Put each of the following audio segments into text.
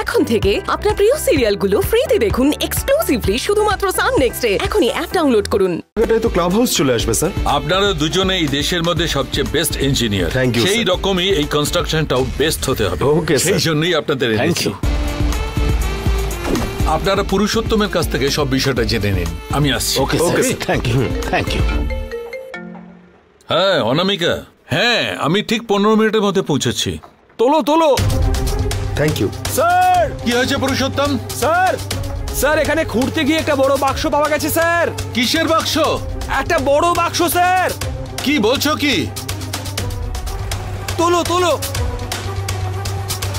এখন থেকে আপনার প্রিয় সিরিয়ালগুলো ফ্রিতে দেখুন এক্সক্লুসিভলি শুধুমাত্র সান নেক্সটে। এখনই অ্যাপ ডাউনলোড করুন। এটাই তো ক্লাব হাউস চলে আসবে স্যার। আপনারা দুজনে এই দেশের মধ্যে সবচেয়ে বেস্ট ইঞ্জিনিয়ার। Thank you, সেই sir. রকমই এই কনস্ট্রাকশনটাও বেস্ট হতে হবে। Okay, sir. সেই জন্যই আপনাদের এনেছি। আপনারা পুরুষোত্তমের কাছ থেকে সব বিষয়টা জেনে নিন। আমি আসছি। Okay sir, thank you thank you. হ্যাঁ অনামিকা, হ্যাঁ আমি ঠিক 15 মিনিটের মধ্যে পৌঁছেছি। তোলো তোলো। থ্যাংক ইউ স্যার কি হয়েছে পুরুষোত্তম? স্যার স্যার এখানে খুঁড়তে গিয়ে একটা বড় বাক্স পাওয়া গেছে স্যার। কিসের বাক্স? একটা বড় বাক্স স্যার। কি বলছো কি? তোলো তোলো,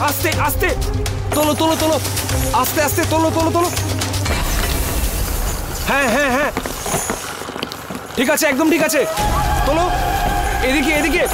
আস্তে আস্তে তোলো তোলো তোলো, আস্তে আস্তে তোলো তোলো তোলো। হ্যাঁ হ্যাঁ হ্যাঁ ঠিক আছে, একদম ঠিক আছে। তোলো, এদিকে এদিকে।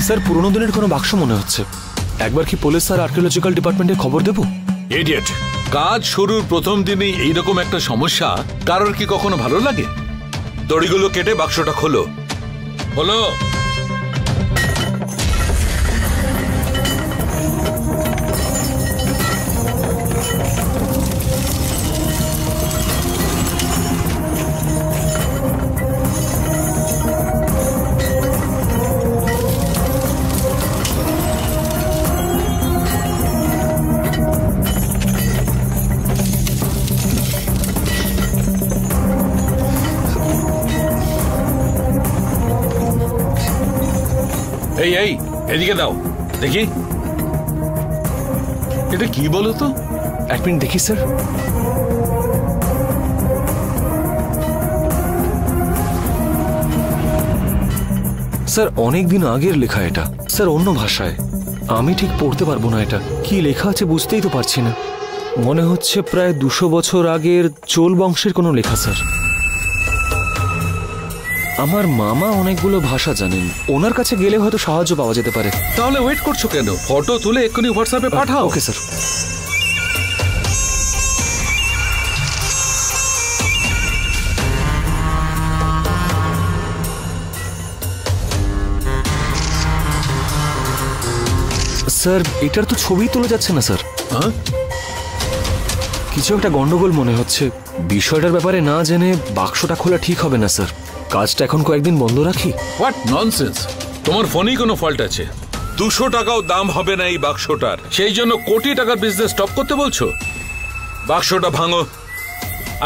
স্যার পুরোনো দিনের কোনো বাক্স মনে হচ্ছে। একবার কি পুলিশ আর আর্কিওলজিক্যাল ডিপার্টমেন্টে খবর দেবো? ইডিয়েট, কাজ শুরুর প্রথম দিনেই এইরকম একটা সমস্যা কারোর কি কখনো ভালো লাগে? দড়িগুলো কেটে বাক্সটা খোলো। হলো? এই এই এদিকে দাও দেখি, এটা কি বলো তো? এক মিনিট দেখি স্যার। স্যার অনেক দিন আগের লেখা এটা স্যার, অন্য ভাষায়। আমি ঠিক পড়তে পারবো না, এটা কি লেখা আছে বুঝতেই তো পারছি না। মনে হচ্ছে প্রায় 200 বছর আগের চোল বংশের কোনো লেখা স্যার। আমার মামা অনেকগুলো ভাষা জানেন, ওনার কাছে গেলে হয়তো সাহায্য পাওয়া যেতে পারে। তাহলে ওয়েট করছো কেন? ফটো তুলে এক্ষুনি হোয়াটসঅ্যাপে পাঠাও। Okay sir. স্যার এটার তো ছবি তোলা যাচ্ছে না স্যার। হ্যাঁ, কিছু একটা গন্ডগোল মনে হচ্ছে। বিষয়টার ব্যাপারে না জেনে বাক্সটা খোলা ঠিক হবে না স্যার। কাজটা এখন কয়েকদিন বন্ধ রাখি। What nonsense! তোমার ফোনেই কোনো ফল্ট আছে? 200 টাকাও দাম হবে না এই বাক্সটার, সেই জন্য কোটি টাকার বিজনেস স্টপ করতে বলছো? বাক্সটা ভাঙো।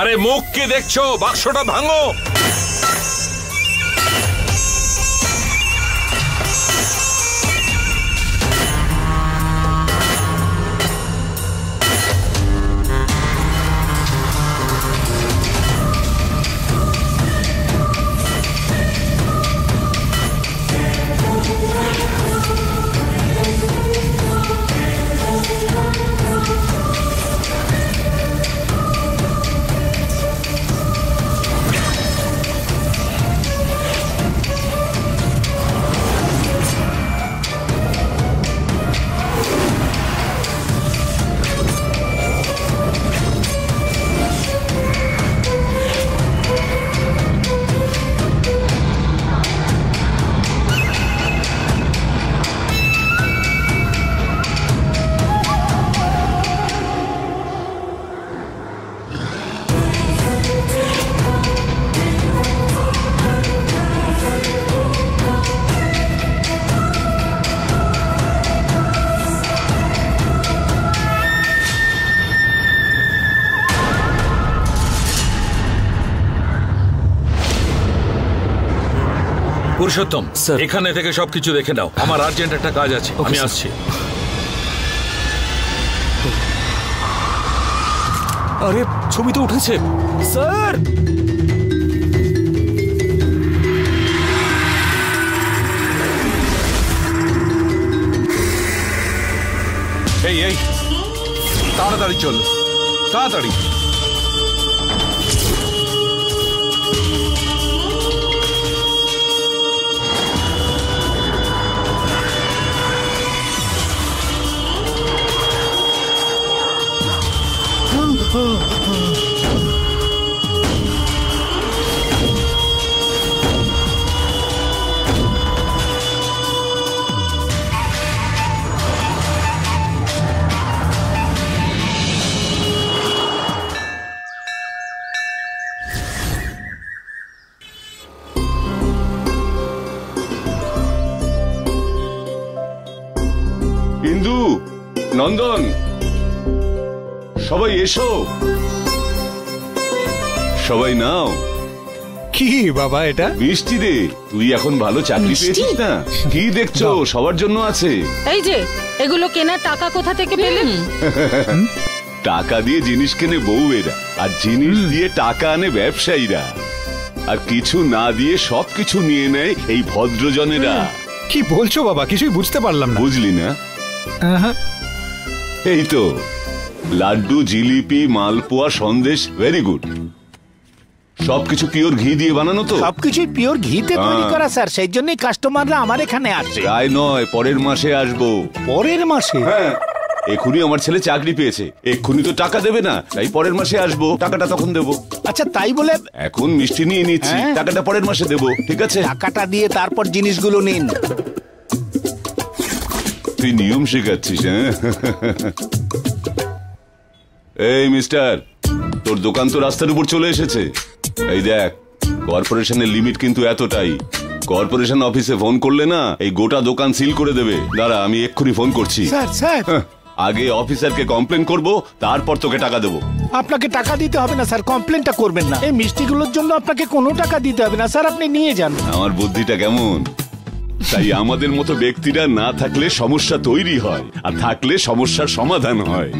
আরে মুখ কি দেখছো? বাক্সটা ভাঙো। পুরুষোত্তম, স্যার। এখানে থেকে সবকিছু দেখে নাও, আমার আর্জেন্ট একটা কাজ আছে, আমি স্যার। আসছি। আরে ছবি তো উঠেছে স্যার। এই তাড়াতাড়ি চল, তাড়াতাড়ি। ইন্দু, নন্দন, সবাই এসো, সবাই নাও। কি বাবা এটা? মিষ্টি রে, তুই এখন ভালো চাকরি পেয়েছিস না? কি দেখছো, সবার জন্য আছে। এই যে এগুলো কেনার টাকা কোথা থেকে পেলেন? টাকা দিয়ে জিনিস কেনে বউয়েরা, আর জিনিস দিয়ে টাকা আনে ব্যবসায়ীরা, আর কিছু না দিয়ে সবকিছু নিয়ে নেয় এই ভদ্রজনেরা। কি বলছো বাবা, কিছুই বুঝতে পারলাম না। বুঝলি না? আহা, এই তো লাড্ডু, জিলিপি, মালপোয়া, সন্দেশ, ভেরি গুড। সবকিছু পিওর ঘি দিয়ে বানানো তো? সবকিছুই পিওর ঘিতে তৈরি হ্যাঁ। করা স্যার, সেই জন্যই কাস্টমাররা আমার এখানে আসে। প্রায় নয়, পরের মাসে আসবো। পরের মাসে? হ্যাঁ, এক্ষুনি আমার ছেলে চাকরি পেয়েছে, এক্ষুনি তো টাকা দেবে না, তাই পরের মাসে আসবো, টাকাটা তখন দেবো। আচ্ছা তাই বলে এখন মিষ্টি নিয়ে নিচ্ছি, হ্যাঁ। টাকাটা পরের মাসে দেবো, ঠিক আছে? টাকাটা দিয়ে তারপর জিনিসগুলো নিন। তুই নিয়ম শেখাচ্ছিস? হ্যাঁ। এই মিস্টার, তোর দোকান তো রাস্তার উপর চলে এসেছে। এই দেখ, কর্পোরেশনের লিমিট কিন্তু এতটাই। কর্পোরেশন অফিসে ফোন করলে না, এই গোটা দোকান সিল করে দেবে। দাঁড়া, আমি এক্ষুনি ফোন করছি। স্যার স্যার, হ্যাঁ, আগে অফিসারকে কমপ্লেন করব, তারপর তোকে টাকা দেবো। আপনাকে টাকা দিতে হবে না স্যার, কমপ্লেনটা করবেন না। এই মিষ্টিগুলোর জন্য আপনাকে কোনো টাকা দিতে হবে না স্যার, আপনি নিয়ে যান। আমার বুদ্ধিটা কেমন? তাই আমাদের মতো ব্যক্তিরা না থাকলে সমস্যা তৈরি হয়, আর থাকলে সমস্যার সমাধান হয়।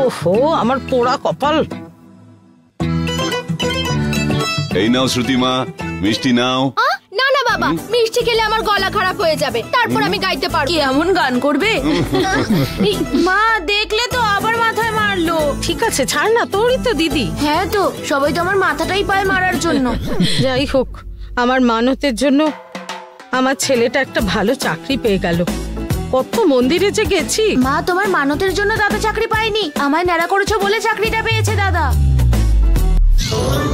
ওহো, আমার পোড়া কপাল। এই নাও শ্রুতিমা, মিষ্টি নাও। না না বাবা, মিষ্টি খেলে আমার গলা খারাপ হয়ে যাবে, তারপর আমি গাইতে পারবো। এমন গান করবে? মা দেখলে তো আবার মাথায় মারলো। ঠিক আছে ছাড় না, তোরই তো দিদি। হ্যাঁ তো, সবাই তো আমার মাথাটাই পায় মারার জন্য। যাই হোক, আমার মানতের জন্য আমার ছেলেটা একটা ভালো চাকরি পেয়ে গেল। কত মন্দিরে যে গেছি। মা, তোমার মানতের জন্য দাদা চাকরি পায়নি, আমায় ন্যাড়া করেছো বলে চাকরিটা পেয়েছে দাদা।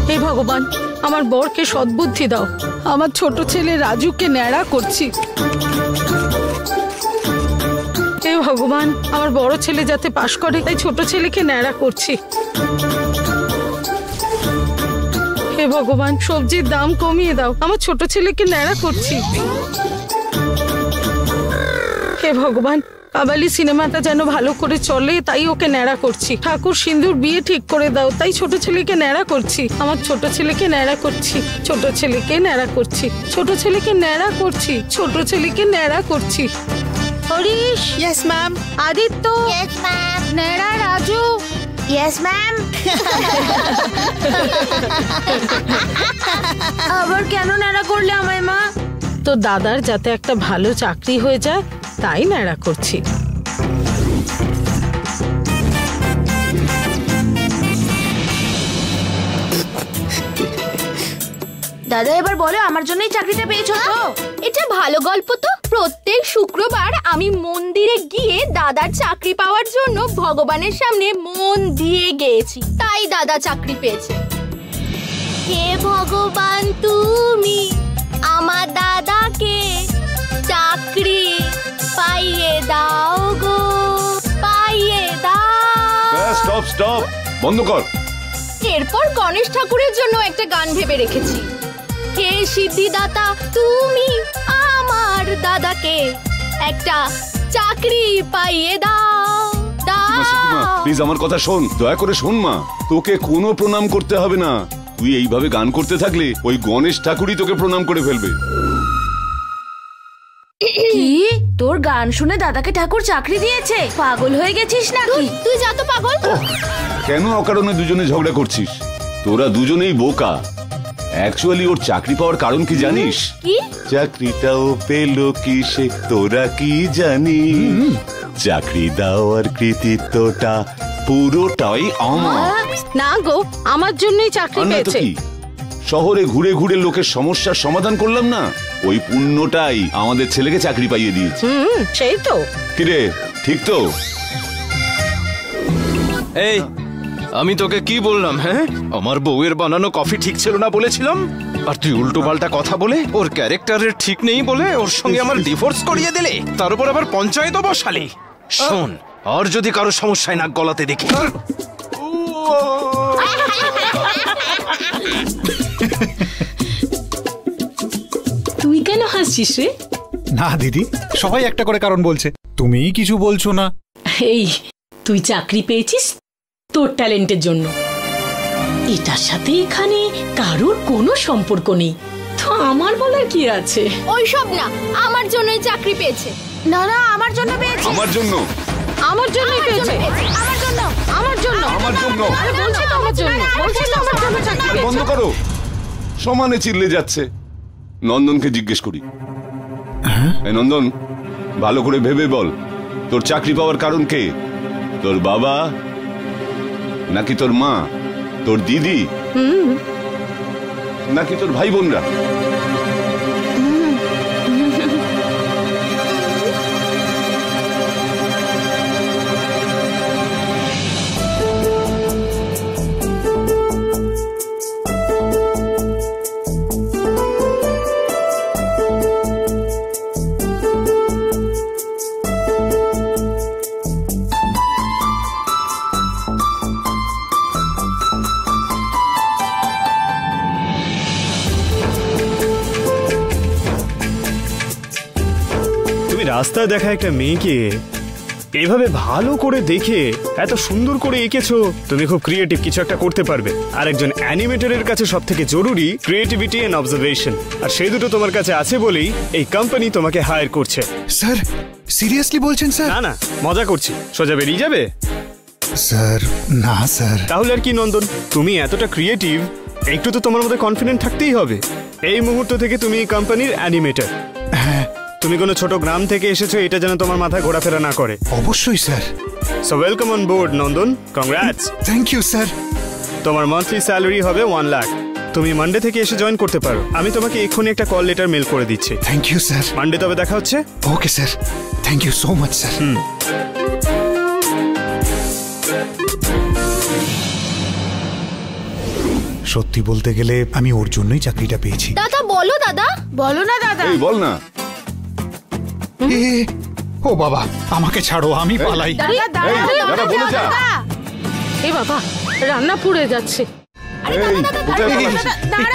হে ভগবান, আমার বরকে সদ্বুদ্ধি দাও। আমার ছোট ছেলে রাজুকে ন্যাড়া করছি। হে ভগবান, আমার বড় ছেলে যাতে পাশ করে, তাই ছোট ছেলেকে ন্যাড়া করছি। হে ভগবান, সবজির দাম কমিয়ে দাও, আমার ছোট ছেলেকে ন্যাড়া করছি। হে ভগবান, কাবালি সিনেমাটা যেন ভালো করে চলে, তাই ওকে ন্যাড়া করছি। ঠাকুর সিন্ধুর বিয়ে ঠিক করে দাও, তাই ছোট ছেলেকে ন্যাড়া করছি। আমার ছোট ছেলেকে ন্যাড়া করছি, ছোট ছেলেকে ন্যাড়া করছি, ছোট ছেলেকে ন্যাড়া করছি, ছোট ছেলেকে ন্যাড়া করছি। Harish, yes ma'am. Aditya, yes ma'am. ন্যাড়া রাজু। Yes ma'am. আবার কেন ন্যাড়া করলে আমায় মা? তো দাদার যাতে একটা ভালো চাকরি হয়ে যায়, তাই ন্যাড়া করছি। দাদা এবার বলো, আমার জন্যই চাকরিটা পেয়েছো তো? এটা ভালো গল্প তো। প্রত্যেক শুক্রবার আমি মন্দিরে গিয়ে দাদার চাকরি পাওয়ার জন্য ভগবানের সামনে মন দিয়ে গেয়েছি, তাই দাদা চাকরি পেয়েছে। হে ভগবান, তুমি আমার দাদাকে চাকরি পাইয়ে দাও গো, পাইয়ে দাও। স্টপ স্টপ, বন্ধ কর। এরপর গণেশ ঠাকুরের জন্য একটা গান ভেবে রেখেছি। হে সিদ্ধিদাতা, তুমি আমার দাদাকে একটা চাকরি পাইয়ে দাও, দাও। প্লিজ আমার কথা শোন, দয়া করে শোন মা, তোকে কোনো প্রণাম করতে হবে না। তুই এইভাবে গান করতে থাকলে ওই গণেশ ঠাকুরই তোকে প্রণাম করে ফেলবে। কি তোর গান শুনে দাদাকে ঠাকুর চাকরি দিয়েছে? পাগল হয়ে গেছিস নাকি? তুই যা তো পাগল। কেন অকারণে দুজনে ঝগড়া করছিস? তোরা দুজনেই বোকা। অ্যাকচুয়ালি ওর চাকরি পাওয়ার কারণ কি জানিস? কি? চাকরিটাও পেল কি সে তোরা কি জানিস? চাকরি দেওয়ার কৃতিত্বটা পুরোটাই আমার। না গো, আমার জন্যই চাকরি আর না তো পেয়েছে। কি, শহরে ঘুরে ঘুরে লোকের সমস্যার সমাধান করলাম না, ওই পুণ্যটাই আমাদের ছেলেকে চাকরি পাইয়ে দিয়েছে। সেই তো। কিরে, ঠিক তো? এই, আমি তোকে কি বললাম? হ্যাঁ, আমার বউয়ের বানানো কফি ঠিক ছিল না বলেছিলাম, আর তুই উল্টো পাল্টা কথা বলে ওর ক্যারেক্টারের ঠিক নেই বলে ওর সঙ্গে আমার ডিভোর্স করিয়ে দিলে, তার উপর আবার পঞ্চায়েতও বসালি। শোন, আর যদি কারো সমস্যায় নাক গলাতে দেখি। তুই কেন হাসছিস রে? না দিদি, সবাই একটা করে কারণ বলছে, তুমিই কিছু বলছো না। এই, তুই চাকরি পেয়েছিস তোর ট্যালেন্টের জন্য। এটার সাথে এখানে কারোর কোনো সম্পর্ক নেই, তো আমার বলার কি আছে? ওইসব না, আমার জন্যই চাকরি পেয়েছে। না না, আমার জন্য পেয়েছে। আমার জন্য? আমার জন্যই পেয়েছে। আমার জন্য। আমার জন্য। আমার জন্য? আরে বলছি তো আমার জন্য, বলছি তো আমার জন্য চাকরি পেয়েছে। বন্ধ করো, সমানে চিল্লে যাচ্ছে। নন্দনকে জিজ্ঞেস করি। এই নন্দন, ভালো করে ভেবে বল, তোর চাকরি পাওয়ার কারণ কে? তোর বাবা নাকি তোর মা, তোর দিদি নাকি তোর ভাই বোনরা? রাস্তায় দেখা একটা মেয়েকে এভাবে ভালো করে দেখে এত সুন্দর করে এঁকেছো, তুমি খুব ক্রিয়েটিভ, কিছু একটা করতে পারবে। আর একজন অ্যানিমেটরের কাছে সব থেকে জরুরি ক্রিয়েটিভিটি এন্ড অবজারভেশন, আর সেই দুটো তোমার কাছে আছে বলেই এই কোম্পানি তোমাকে হায়ার করছে। স্যার, সিরিয়াসলি বলছেন স্যার? না না, মজা করছি। সোজা বেরিয়ে যাবে? স্যার না স্যার। তাহলে আর কি নন্দন, তুমি এতটা ক্রিয়েটিভ, একটু তো তোমার মধ্যে কনফিডেন্ট থাকতেই হবে। এই মুহূর্ত থেকে তুমি এই কোম্পানির অ্যানিমেটর। হ্যাঁ। তুমি কোনো ছোট গ্রাম থেকে এসেছো, এটা যেন তোমার মাথায় ঘোরাফেরা না করে। অবশ্যই sir. So welcome on board Nandan, congrats. Thank you sir. তোমার মান্থলি স্যালারি হবে 1 লাখ। তুমি মানডে থেকে এসে জয়েন করতে পারো। আমি তোমাকে এক্ষুনি একটা কল লেটার মেল করে দিচ্ছি। Thank you sir. মানডে তবে দেখা হচ্ছে। Okay sir, thank you so much sir. সত্যি বলতে গেলে আমি ওর জন্যই চাকরিটা পেয়েছি। দাদা বলো, দাদা বলো না দাদা। এই বল না। ও বাবা, আমাকে ছাড়ো, আমি পালাই। দাদা বলে যা। এ বাবা, রান্না পুড়ে যাচ্ছে।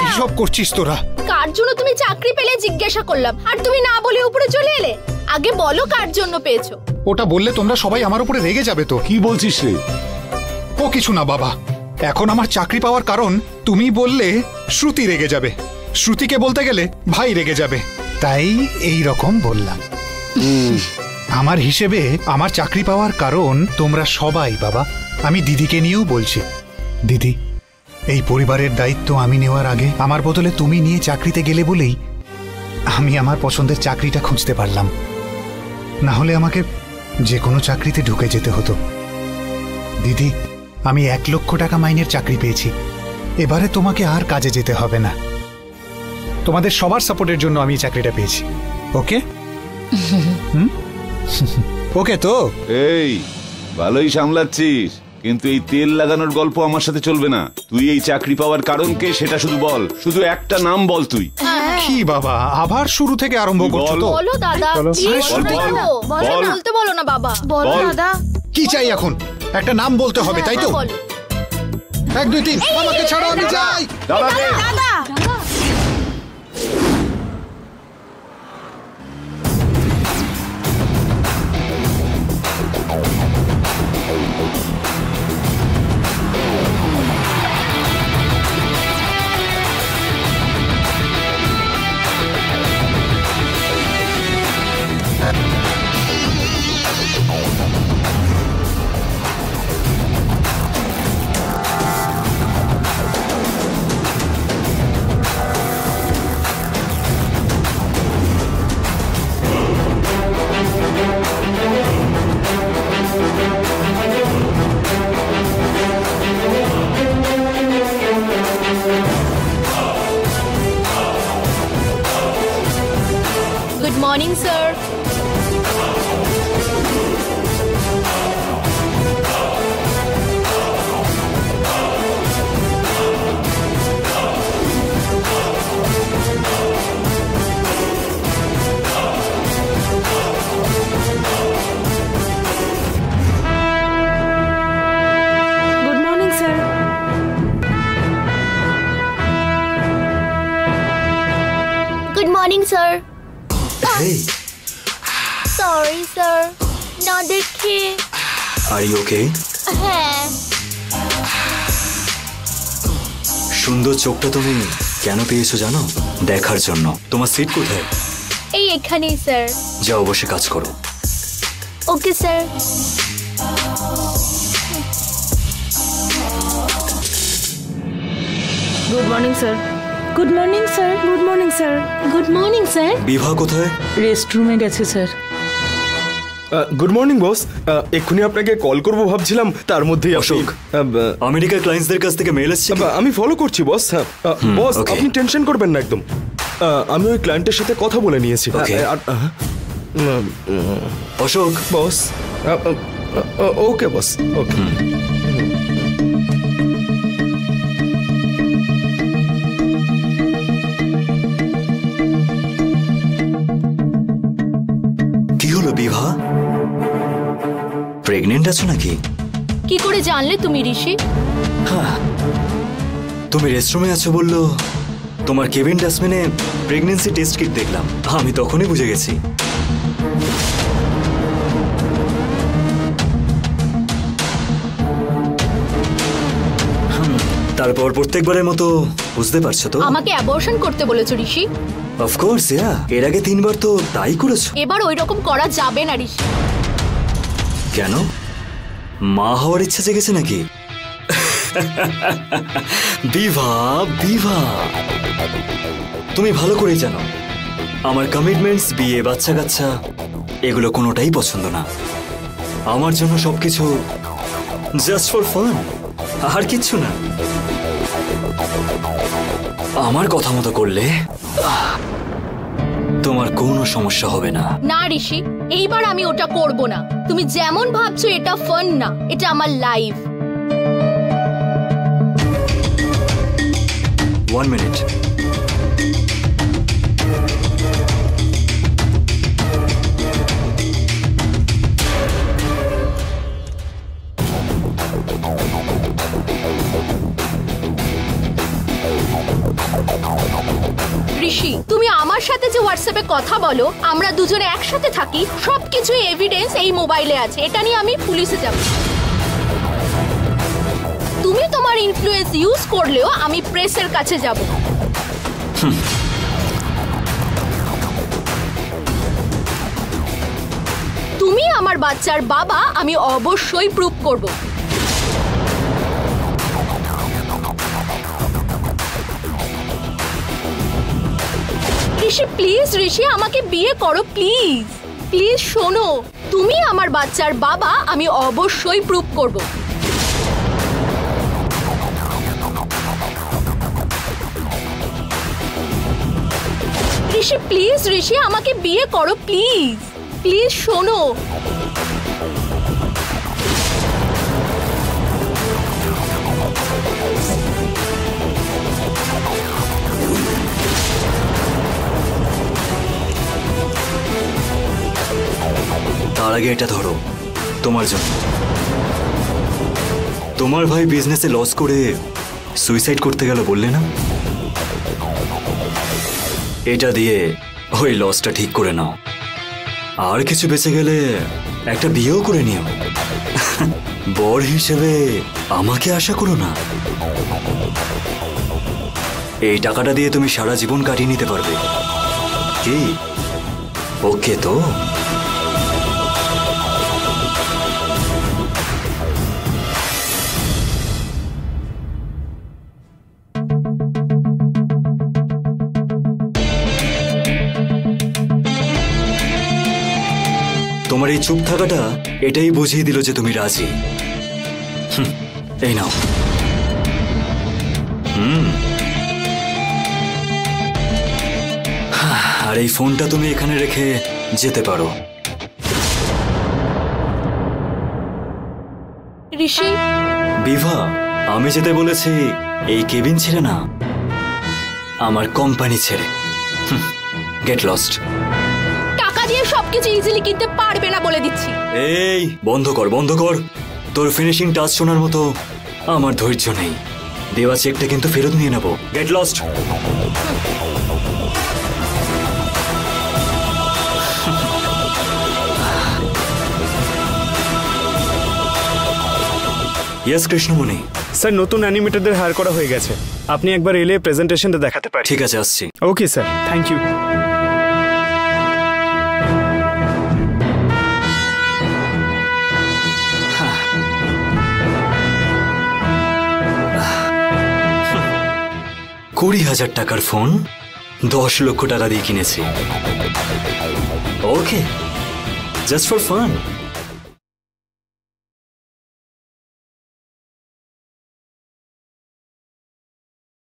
কি সব করছিস তোরা? কার জন্য তুমি চাকরি পেলে জিজ্ঞাসা করলাম, আর তুমি না বলে উপরে চলে এলে। আগে বলো কার জন্য পেয়েছো। ওটা বললে তোমরা সবাই আমার উপরে রেগে যাবে তো। কি বলছিস রে? ও কিছু না বাবা, এখন আমার চাকরি পাওয়ার কারণ তুমি বললে শ্রুতি রেগে যাবে, শ্রুতিকে বলতে গেলে ভাই রেগে যাবে, তাই এই রকম বললাম। আমার হিসেবে আমার চাকরি পাওয়ার কারণ তোমরা সবাই বাবা। আমি দিদিকে নিয়েও বলছি, দিদি এই পরিবারের দায়িত্ব আমি নেওয়ার আগে আমার বদলে তুমি নিয়ে চাকরিতে গেলে বলেই আমি আমার পছন্দের চাকরিটা খুঁজতে পারলাম, না হলে আমাকে যে কোনো চাকরিতে ঢুকে যেতে হতো। দিদি, আমি 1 লক্ষ টাকা মাইনের চাকরি পেয়েছি, এবারে তোমাকে আর কাজে যেতে হবে না। তোমাদের সবার সাপোর্টের জন্য আমি চাকরিটা পেয়েছি। ওকে? ওকে তো? এই ভালোই সামলাচ্ছিস, কিন্তু এই তেল লাগানোর গল্প আমার সাথে চলবে না। তুই এই চাকরি পাওয়ার কারণকে সেটা শুধু বল, শুধু একটা নাম বল তুই। কি বাবা, আবার শুরু থেকে আরম্ভ করছো তো? বলো দাদা, বলতে বলো না বাবা। বলো দাদা। কি চাই এখন? একটা নাম বলতে হবে, তাই তো? 1 2 3, আমাকে ছাড়ো, আমি যাই। দাদা। Good morning sir. Good morning sir. Good morning sir. Hey, sorry sir, না দেখে। are you okay? হ্যাঁ। সুন্দর চোখটা তুমি কেন পেয়েছো জানো? দেখার জন্য। তোমার সিট কোথায়? এই এখানেই স্যার। যাও বসে কাজ করো। Okay sir. Good morning sir. Good morning sir. Good morning sir. Good morning sir. Bibha কোথায়? রেস্টরুমে গেছে স্যার। Good morning boss. এক্ষুনি আপনাকে কল করব ভাবছিলাম, তার মধ্যেই অশোক, আমেরিকার ক্লায়েন্টসদের কাছ থেকে মেল এসেছে। আমি ফলো করছি বস। হ্যাঁ বস, okay. আপনি টেনশন করবেন না একদম। আমি ওই ক্লায়েন্টের সাথে কথা বলে নিয়েছি। Okay. অশোক, বস ওকে বস, ওকে। কি হলো বিভা? প্রেগনেন্ট আছো নাকি? কি করে জানলে তুমি ঋষি? তুমি রেস্টরুমে আছো বললো, তোমার কেবিন ডাস্টবিনে প্রেগন্যান্সি টেস্ট কিট দেখলাম, আমি তখনই বুঝে গেছি। তারপর প্রত্যেকবারের মতো বুঝতে পারছো তো? আমাকে অ্যাবর্শন করতে বলেছো ঋষি? অফকোর্স, এর আগে 3 বার তো তাই করেছো। এবার ওই রকম করা যাবে না ঋষি। কেন? মা হওয়ার ইচ্ছা জেগেছে নাকি? বিভা, বিভা, তুমি ভালো করেই জানো আমার কমিটমেন্টস, বিয়ে, বাচ্চা কাচ্চা এগুলো কোনোটাই পছন্দ না। আমার জন্য সবকিছু জাস্ট ফর ফান, আর কিচ্ছু না। আমার কথা মতো করলে তোমার কোনো সমস্যা হবে না। না ঋষি, এইবার আমি ওটা করব না। তুমি যেমন ভাবছো এটা ফান না, এটা আমার লাইফ। 1 মিনিট। ঋষি, তুমি আমার সাথে যে হোয়াটসঅ্যাপে কথা বলো, আমরা দুজনে একসাথে থাকি, সবকিছু এভিডেন্স এই মোবাইলে আছে। এটা নিয়ে আমি পুলিশে যাব। তুমি তোমার ইনফ্লুয়েন্স ইউজ করলেও আমি প্রেসের কাছে যাব। তুমি আমার বাচ্চার বাবা, আমি অবশ্যই প্রুভ করব। ঋষি প্লিজ, ঋষি আমাকে বিয়ে করো প্লিজ। প্লিজ শোনো, তুমি আমার বাচ্চার বাবা, আমি অবশ্যই প্রুভ করব। ঋষি প্লিজ, ঋষি আমাকে বিয়ে করো প্লিজ। প্লিজ শোনো। তার আগে এটা ধরো, তোমার জন্য। তোমার ভাই বিজনেসে লস করে সুইসাইড করতে গেল বললে না? এটা দিয়ে ওই লসটা ঠিক করে নাও। আর কিছু বেঁচে গেলে একটা বিয়েও করে নিও। বর হিসেবে আমাকে আশা করো না। এই টাকাটা দিয়ে তুমি সারা জীবন কাটিয়ে নিতে পারবে। কি ওকে তো? তোমার এই চুপ থাকাটা এটাই বুঝিয়ে দিল যে তুমি রাজি। এই নাও। আর এই ফোনটা তুমি এখানে রেখে যেতে পারো। ঋষি, বিভা, আমি যেতে বলেছি এই কেবিন ছেড়ে না, আমার কোম্পানি ছেড়ে। Get lost. টাকা দিয়ে সবকিছু ইজিলি কিনতে পারবে না বলে দিচ্ছি। এই বন্ধ কর, বন্ধ কর। তোর ফিনিশিং টাচ শোনার মতো আমার ধৈর্য নেই। দেওয়া চেকটা কিন্তু ফেরত নিয়ে নেবো। Get lost. Yes Krishnamoni. Sir নতুন অ্যানিমেটরদের হায়ার করা হয়ে গেছে, আপনি একবার এলে প্রেজেন্টেশনটা দেখাতে পারেন। ঠিক আছে, আসছি। Okay sir, thank you. $20,000 টাকার ফোন 10 লক্ষ টাকা দিয়ে কিনেছি। ওকে, জাস্ট ফর ফান।